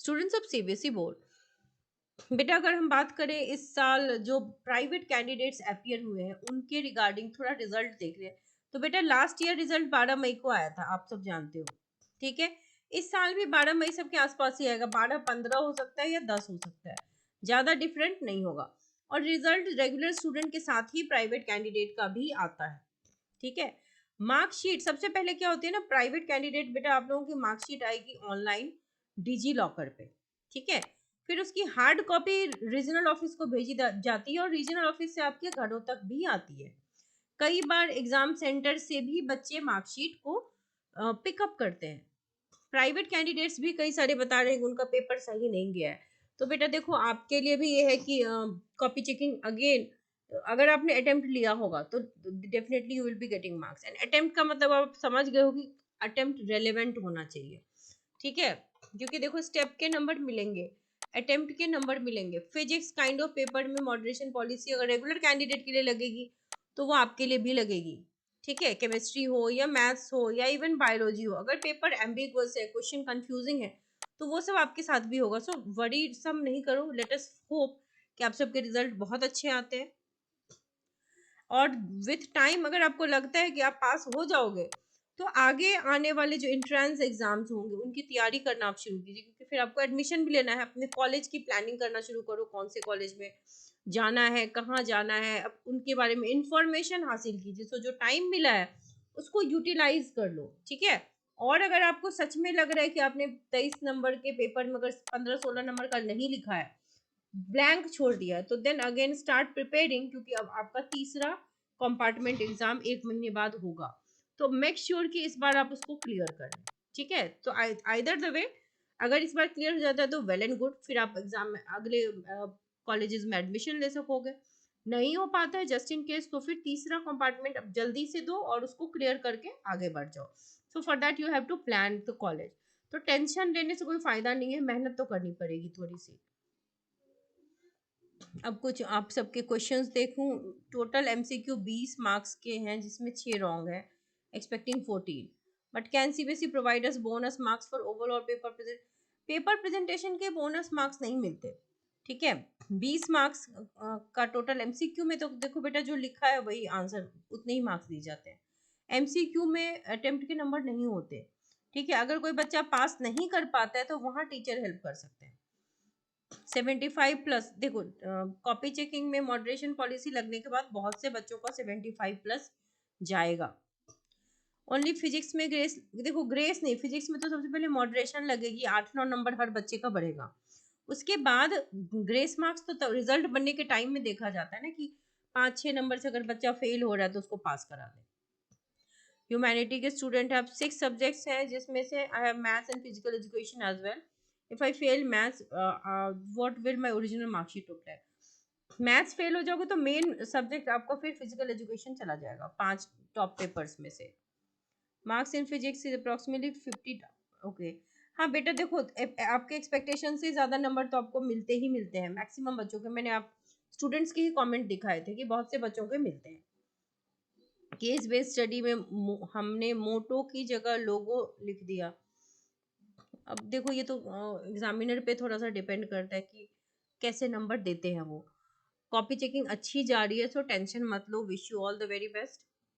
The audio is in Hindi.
स्टूडेंट्स ऑफ सीबीएसई बोर्ड, बेटा अगर हम बात करें इस साल जो प्राइवेट कैंडिडेट्स अपीयर हुए हैं उनके रिगार्डिंग थोड़ा रिजल्ट देख रहे हैं, तो बेटा लास्ट ईयर रिजल्ट 12 मई को आया था, आप सब जानते हो। ठीक है, इस साल भी 12 मई सबके आसपास ही आएगा, 12-15 हो सकता है या 10 हो सकता है, ज्यादा डिफरेंट नहीं होगा। और रिजल्ट रेगुलर स्टूडेंट के साथ ही प्राइवेट कैंडिडेट का भी आता है। ठीक है, मार्कशीट सबसे पहले क्या होती है ना, प्राइवेट कैंडिडेट बेटा आप लोगों की मार्कशीट आएगी ऑनलाइन डिजी लॉकर पे। ठीक है, फिर उसकी हार्ड कॉपी रीजनल ऑफिस को भेजी जाती है और रीजनल ऑफिस से आपके घरों तक भी आती है। कई बार एग्जाम सेंटर से भी बच्चे मार्कशीट को पिकअप करते हैं। प्राइवेट कैंडिडेट्स भी कई सारे बता रहे हैं कि उनका पेपर सही नहीं गया है, तो बेटा देखो आपके लिए भी ये है कि कॉपी चेकिंग अगेन, अगर आपने अटेम्प्ट लिया होगा तो definitely you will be getting marks. And attempt का मतलब आप समझ गए हो कि अटेम्प्ट रेलेवेंट होना चाहिए। ठीक है, क्योंकि देखो स्टेप के नंबर मिलेंगे, अटेम्प्ट के नंबर मिलेंगे। फिजिक्स काइंड ऑफ पेपर में मॉडरेशन पॉलिसी अगर रेगुलर कैंडिडेट के लिए लगेगी तो वो आपके लिए भी लगेगी। ठीक है, केमिस्ट्री हो या मैथ्स हो या इवन बायोलॉजी हो, अगर पेपर एम्बिगुअस है, क्वेश्चन कंफ्यूजिंग है, तो वो सब आपके साथ भी होगा। सो वरी सब नहीं करो, लेट अस होप कि आप सबके रिजल्ट बहुत अच्छे आते हैं। और विथ टाइम अगर आपको लगता है कि आप पास हो जाओगे तो आगे आने वाले जो एंट्रेंस एग्जाम्स होंगे उनकी तैयारी करना आप शुरू कीजिए, क्योंकि फिर आपको एडमिशन भी लेना है, अपने कॉलेज की प्लानिंग करना शुरू करो, कौन से कॉलेज में जाना है, कहाँ जाना है, अब उनके बारे में इंफॉर्मेशन हासिल कीजिए। सो जो टाइम मिला है उसको यूटिलाइज कर लो। ठीक है, और अगर आपको सच में लग रहा है कि आपने 23 नंबर के पेपर में अगर 15-16 नंबर का नहीं लिखा है, ब्लैंक छोड़ दिया है, तो देन अगेन स्टार्ट प्रिपेयरिंग, क्योंकि अब आपका तीसरा कंपार्टमेंट एग्जाम 1 महीने बाद होगा। तो मेक श्योर कि इस बार आप उसको क्लियर करें। ठीक है, तो आइदर द वे, अगर इस बार क्लियर हो जाता है तो वेल एंड गुड, फिर आप एग्जाम में अगले कॉलेजेस में एडमिशन ले सकोगे। नहीं हो पाता है जस्ट इन केस, तो फिर तीसरा कंपार्टमेंट अब जल्दी से दो और उसको क्लियर करके आगे बढ़ जाओ। So for that you have to plan the college. तो टेंशन लेने से कोई फायदा नहीं है, मेहनत तो करनी पड़ेगी थोड़ी सी। अब कुछ आप सबके क्वेश्चंस देखूं, टोटल एमसीक्यू 20 मार्क्स के हैं जिसमें 6 रॉन्ग है, expecting 14, but can CBSE provide us bonus marks for overall paper presentation के बोनस मार्क्स नहीं मिलते। ठीक है, 20 मार्क्स का टोटल एमसीक्यू में, तो देखो बेटा जो लिखा है वही आंसर, उतने ही मार्क्स दिए जाते हैं। एमसीक्यू में अटेम्प्ट के नंबर नहीं होते। ठीक है, अगर कोई बच्चा पास नहीं कर पाता है तो वहां टीचर हेल्प कर सकते हैं। 75+ देखो, कॉपी चेकिंग में मॉडरेशन पॉलिसी लगने के बाद बहुत से बच्चों का 75+ जाएगा। ओनली फिजिक्स में ग्रेस, देखो ग्रेस नहीं, फिजिक्स में तो सबसे पहले मॉडरेशन लगेगी, 8-9 नंबर हर बच्चे का बढ़ेगा। उसके बाद ग्रेस मार्क्स तो रिजल्ट बनने के टाइम में देखा जाता है ना, कि 5-6 नंबर से अगर बच्चा फेल हो रहा है तो उसको पास करा दे। ह्यूमैनिटी के स्टूडेंट have 6 सब्जेक्ट्स हैं, जिसमें से I have maths and physical education as well. If I fail maths, what will my original marksheet look like? Maths fail हो जाओगे तो मेन सब्जेक्ट आपका फिर फिजिकल एजुकेशन चला जाएगा 5 टॉप पेपर्स में से। Marks in physics is approximately 50। Okay, हाँ बेटा देखो आपके एक्सपेक्टेशन से ज़्यादा नंबर तो आपको मिलते ही मिलते हैं, मैक्सिमम बच्चों के, मैंने आप स्टूडेंट्स के ही कमेंट दिखाए थे कि बहुत से बच्चों के मिलते हैं। केस बेस्ड स्टडी में हमने मोटो की जगह लोगो लिख दिया। अब देखो ये तो एग्जामिनर पे थोड़ा सा डिपेंड करता है कि कैसे नंबर देते हैं वो। कॉपी चेकिंग अच्छी जा रही है, सो टेंशन मत लो, wish you all the very best.